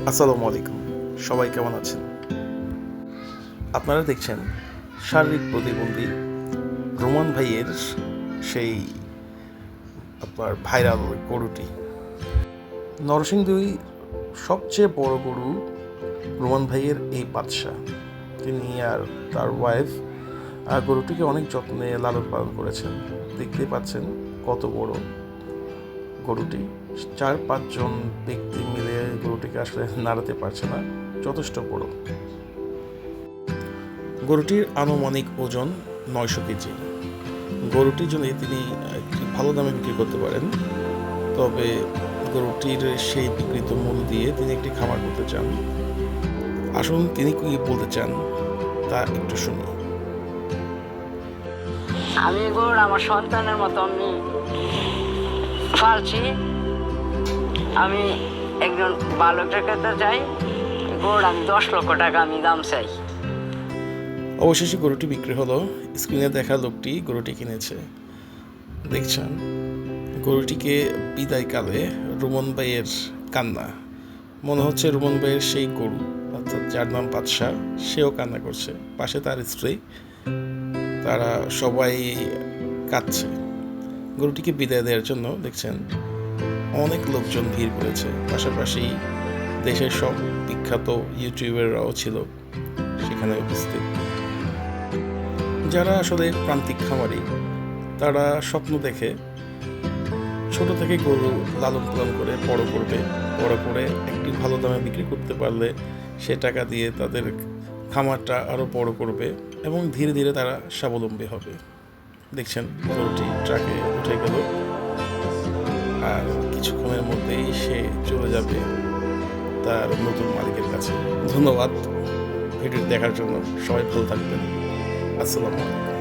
আসসালামু আলাইকুম, সবাই কেমন আছেন? আপনারা দেখছেন শারীরিক প্রতিবন্ধী রোমান ভাইয়ের সেই আপনার ভাইরাল গরুটি। নরসিংদী সবচেয়ে বড় গরু রোমান ভাইয়ের এই বাদশা। তিনি আর তার ওয়াইফ গরুটিকে অনেক যত্নে লালন পালন করেছেন। দেখতেই পাচ্ছেন কত বড় গরুটি। 4-5 জন ব্যক্তি মিলে গরুটিকে আসলে নাড়াতে পারছে না, যথেষ্ট বড়। গরুটির আনুমানিক ওজন 900 কেজি। গরুটির জন্য তিনি একটি ভালো দামে বিক্রি করতে পারেন, তবে গরুটির সেই বিক্রিত মূল্য দিয়ে তিনি একটি খামার করতে চান। আসুন তিনি কি বলতে চান তা একটু শুনি। আমি গরু আমার সন্তানের মতো আমি পালছি। আমি একজন বালকের কাছে যাই, গরুর আমি 10 লক্ষ টাকা আমি দাম চাই। অবশেষে গরুটি বিক্রি হলো। স্ক্রিনে দেখা লোকটি গরুটি কিনেছে। দেখছেন গরুটিকে বিদায়কালে রোমন ভাইয়ের কান্না। মনে হচ্ছে রোমন ভাইয়ের সেই গরু, অর্থাৎ যার নাম বাদশা, সেও কান্না করছে। পাশে তার স্ত্রী, তারা সবাই কাঁদছে। গরুটিকে বিদায় দেওয়ার জন্য দেখছেন অনেক লোকজন ভিড় করেছে। পাশাপাশি দেশের সব বিখ্যাত ইউটিউবাররাও ছিল সেখানে উপস্থিত। যারা আসলে প্রান্তিক খামারি, তারা স্বপ্ন দেখে ছোট থেকে গরু লালন পালন করে বড় করবে, বড় করে একটি ভালো দামে বিক্রি করতে পারলে সে টাকা দিয়ে তাদের খামারটা আরও বড় করবে এবং ধীরে ধীরে তারা স্বাবলম্বী হবে। দেখছেন গরুটি ট্রাকে উঠে গেল আর কিছুক্ষণের মধ্যেই সে চলে যাবে তার নতুন মালিকের কাছে। ধন্যবাদ ভিডিওটি দেখার জন্য। সবাই ভালো থাকবেন। আসসালামু আলাইকুম।